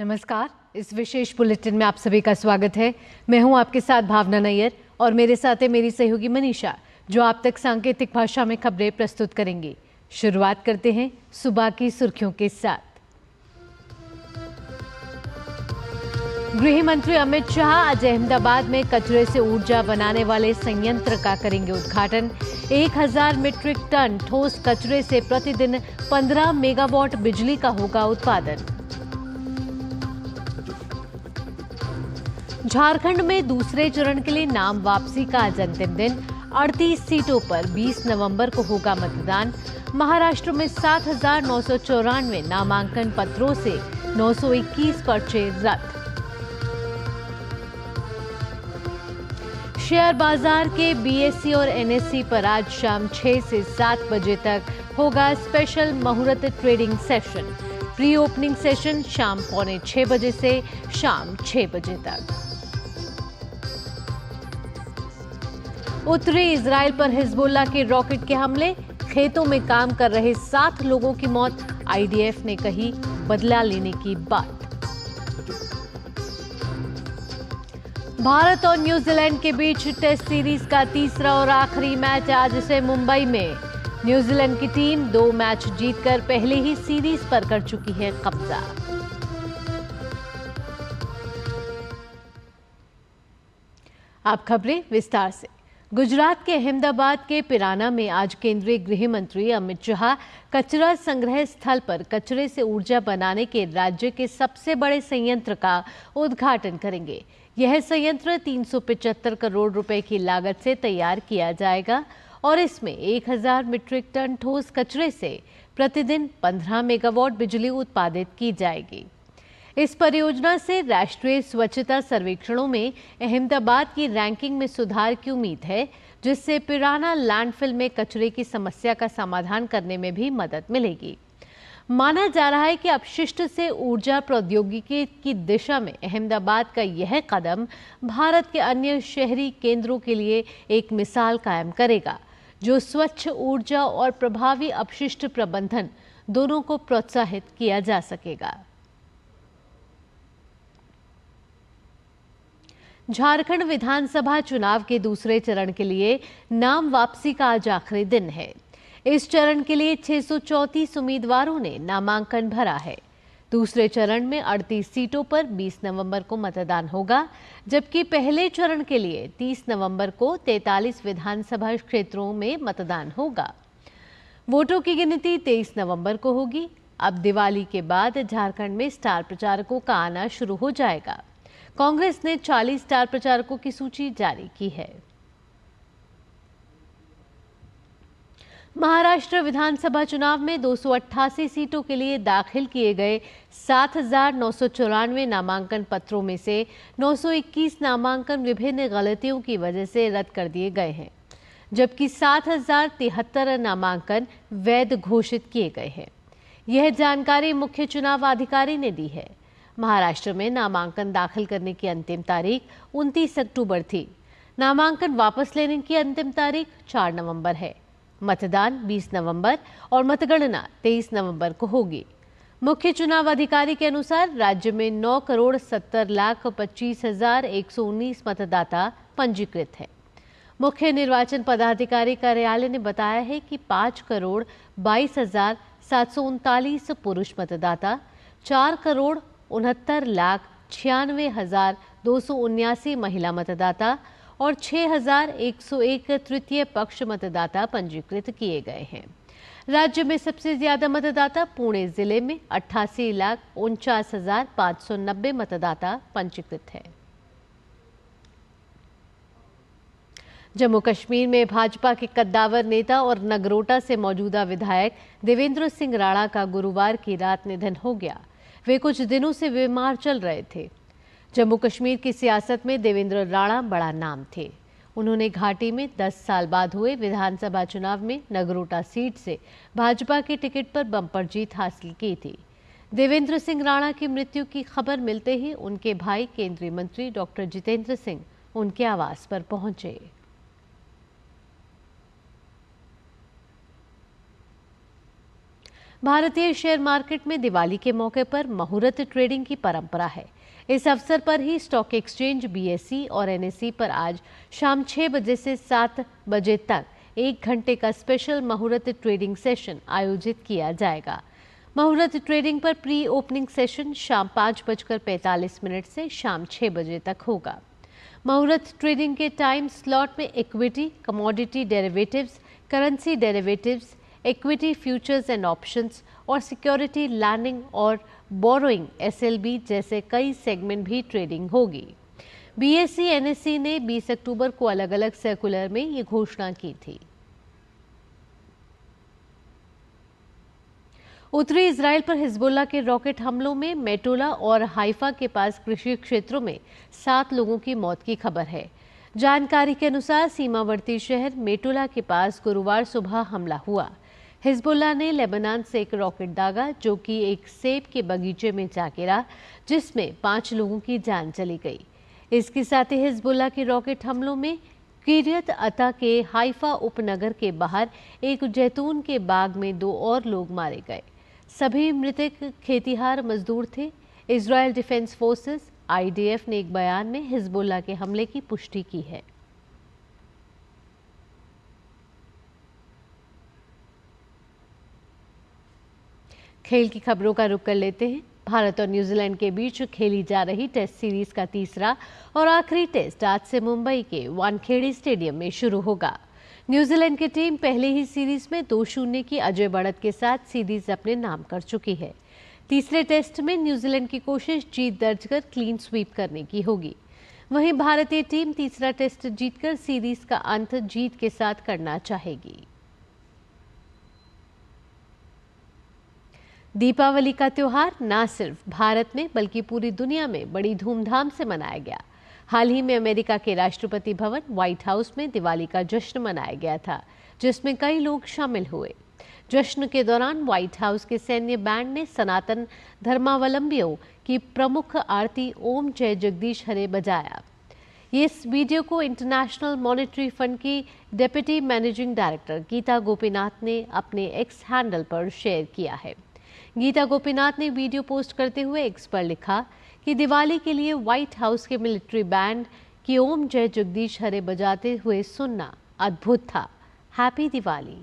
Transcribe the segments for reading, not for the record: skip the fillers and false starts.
नमस्कार, इस विशेष बुलेटिन में आप सभी का स्वागत है। मैं हूं आपके साथ भावना नैयर और मेरे साथ है मेरी सहयोगी मनीषा, जो आप तक सांकेतिक भाषा में खबरें प्रस्तुत करेंगी। शुरुआत करते हैं सुबह की सुर्खियों के साथ। गृह मंत्री अमित शाह आज अहमदाबाद में कचरे से ऊर्जा बनाने वाले संयंत्र का करेंगे उद्घाटन। 1000 मीट्रिक टन ठोस कचरे से प्रतिदिन 15 मेगावाट बिजली का होगा उत्पादन। झारखंड में दूसरे चरण के लिए नाम वापसी का आज अंतिम दिन। 38 सीटों पर 20 नवंबर को होगा मतदान। महाराष्ट्र में 7,994 नामांकन पत्रों से 921 पर्चे रद्द। शेयर बाजार के बीएसई और एनएसई पर आज शाम 6 से 7 बजे तक होगा स्पेशल मुहूर्त trading session. Pre opening session शाम 5:45 बजे से शाम 6 बजे तक। उत्तरी इजराइल पर हिजबुल्लाह के रॉकेट के हमले, खेतों में काम कर रहे 7 लोगों की मौत। आईडीएफ ने कही बदला लेने की बात। भारत और न्यूजीलैंड के बीच टेस्ट सीरीज का तीसरा और आखिरी मैच आज से मुंबई में। न्यूजीलैंड की टीम 2 मैच जीतकर पहले ही सीरीज पर कर चुकी है कब्जा। अब खबरें विस्तार से। गुजरात के अहमदाबाद के पिराना में आज केंद्रीय गृह मंत्री अमित शाह कचरा संग्रह स्थल पर कचरे से ऊर्जा बनाने के राज्य के सबसे बड़े संयंत्र का उद्घाटन करेंगे। यह संयंत्र 375 करोड़ रुपए की लागत से तैयार किया जाएगा और इसमें 1000 मीट्रिक टन ठोस कचरे से प्रतिदिन 15 मेगावाट बिजली उत्पादित की जाएगी। इस परियोजना से राष्ट्रीय स्वच्छता सर्वेक्षणों में अहमदाबाद की रैंकिंग में सुधार की उम्मीद है, जिससे पिराना लैंडफिल में कचरे की समस्या का समाधान करने में भी मदद मिलेगी। माना जा रहा है कि अपशिष्ट से ऊर्जा प्रौद्योगिकी की दिशा में अहमदाबाद का यह कदम भारत के अन्य शहरी केंद्रों के लिए एक मिसाल कायम करेगा, जो स्वच्छ ऊर्जा और प्रभावी अपशिष्ट प्रबंधन दोनों को प्रोत्साहित किया जा सकेगा। झारखंड विधानसभा चुनाव के दूसरे चरण के लिए नाम वापसी का आज आखिरी दिन है। इस चरण के लिए 634 उम्मीदवारों ने नामांकन भरा है। दूसरे चरण में 38 सीटों पर 20 नवंबर को मतदान होगा, जबकि पहले चरण के लिए 30 नवंबर को 43 विधानसभा क्षेत्रों में मतदान होगा। वोटों की गिनती 23 नवंबर को होगी। अब दिवाली के बाद झारखंड में स्टार प्रचारकों का आना शुरू हो जाएगा। कांग्रेस ने 40 स्टार प्रचारकों की सूची जारी की है। महाराष्ट्र विधानसभा चुनाव में 288 सीटों के लिए दाखिल किए गए 7,994 नामांकन पत्रों में से 921 नामांकन विभिन्न गलतियों की वजह से रद्द कर दिए गए हैं, जबकि 7,073 नामांकन वैध घोषित किए गए हैं। यह जानकारी मुख्य चुनाव अधिकारी ने दी है। महाराष्ट्र में नामांकन दाखिल करने की अंतिम तारीख 29 अक्टूबर थी। नामांकन वापस लेने की अंतिम तारीख 4 नवंबर है। मतदान 20 नवंबर और मतगणना 23 नवंबर को होगी। मुख्य चुनाव अधिकारी के अनुसार राज्य में 9,70,25,119 मतदाता पंजीकृत हैं। मुख्य निर्वाचन पदाधिकारी कार्यालय ने बताया है कि 5,22,739 पुरुष मतदाता, 4,69,96,279 महिला मतदाता और 6,101 तृतीय पक्ष मतदाता पंजीकृत किए गए हैं। राज्य में सबसे ज्यादा मतदाता पुणे जिले में 88,49,590 मतदाता पंजीकृत है। जम्मू कश्मीर में भाजपा के कद्दावर नेता और नगरोटा से मौजूदा विधायक देवेंद्र सिंह राणा का गुरुवार की रात निधन हो गया। वे कुछ दिनों से बीमार चल रहे थे। जम्मू कश्मीर की सियासत में देवेंद्र राणा बड़ा नाम थे। उन्होंने घाटी में 10 साल बाद हुए विधानसभा चुनाव में नगरोटा सीट से भाजपा के टिकट पर बम्पर जीत हासिल की थी। देवेंद्र सिंह राणा की मृत्यु की खबर मिलते ही उनके भाई केंद्रीय मंत्री डॉक्टर जितेंद्र सिंह उनके आवास पर पहुंचे। भारतीय शेयर मार्केट में दिवाली के मौके पर मुहूर्त ट्रेडिंग की परंपरा है। इस अवसर पर ही स्टॉक एक्सचेंज बीएसई और एनएसई पर आज शाम 6 बजे से 7 बजे तक 1 घंटे का स्पेशल मुहूर्त ट्रेडिंग सेशन आयोजित किया जाएगा। मुहूर्त ट्रेडिंग पर प्री ओपनिंग सेशन शाम 5:45 से शाम 6 बजे तक होगा। मुहूर्त ट्रेडिंग के टाइम स्लॉट में equity, commodity derivatives, currency derivatives, equity futures and options और सिक्योरिटी लैंडिंग और बोरोइंग एसएलबी जैसे कई सेगमेंट भी ट्रेडिंग होगी। बीएसई एनएसई ने 20 अक्टूबर को अलग अलग सर्कुलर में ये घोषणा की थी। उत्तरी इजराइल पर हिजबुल्लाह के रॉकेट हमलों में मेटोला और हाइफा के पास कृषि क्षेत्रों में 7 लोगों की मौत की खबर है। जानकारी के अनुसार सीमावर्ती शहर मेटोला के पास गुरुवार सुबह हमला हुआ। हिजबुल्लाह ने लेबनान से एक रॉकेट दागा जो कि एक सेब के बगीचे में जा गिरा, जिसमें 5 लोगों की जान चली गई। इसके साथ ही हिजबुल्लाह के रॉकेट हमलों में किरियत अता के हाइफा उपनगर के बाहर एक जैतून के बाग में 2 और लोग मारे गए। सभी मृतक खेतिहार मजदूर थे। इजराइल डिफेंस फोर्सेस आईडीएफ ने एक बयान में हिजबुल्लाह के हमले की पुष्टि की है। खेल की खबरों का रुख कर लेते हैं। भारत और न्यूजीलैंड के बीच खेली जा रही टेस्ट सीरीज का तीसरा और आखिरी टेस्ट आज से मुंबई के वानखेड़े स्टेडियम में शुरू होगा। न्यूजीलैंड की टीम पहले ही सीरीज में 2-0 की अजय बढ़त के साथ सीरीज अपने नाम कर चुकी है। तीसरे टेस्ट में न्यूजीलैंड की कोशिश जीत दर्ज कर क्लीन स्वीप करने की होगी। वहीं भारतीय टीम तीसरा टेस्ट जीतकर सीरीज का अंत जीत के साथ करना चाहेगी। दीपावली का त्योहार न सिर्फ भारत में बल्कि पूरी दुनिया में बड़ी धूमधाम से मनाया गया। हाल ही में अमेरिका के राष्ट्रपति भवन व्हाइट हाउस में दिवाली का जश्न मनाया गया था, जिसमें कई लोग शामिल हुए। जश्न के दौरान व्हाइट हाउस के सैन्य बैंड ने सनातन धर्मावलंबियों की प्रमुख आरती ओम जय जगदीश हरे बजाया। इस वीडियो को इंटरनेशनल मॉनेटरी फंड की deputy managing director Geeta Gopinath ने अपने एक्स हैंडल पर शेयर किया है। गीता गोपीनाथ ने वीडियो पोस्ट करते हुए एक्स पर लिखा कि दिवाली के लिए व्हाइट हाउस के मिलिट्री बैंड की ओम जय जगदीश हरे बजाते हुए सुनना अद्भुत था। हैप्पी दिवाली।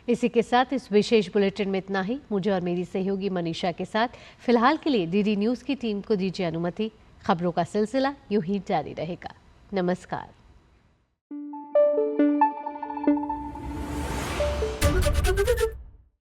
इसी के साथ इस विशेष बुलेटिन में इतना ही। मुझे और मेरी सहयोगी मनीषा के साथ फिलहाल के लिए डीडी न्यूज की टीम को दीजिए अनुमति। खबरों का सिलसिला यूं ही जारी रहेगा। नमस्कार।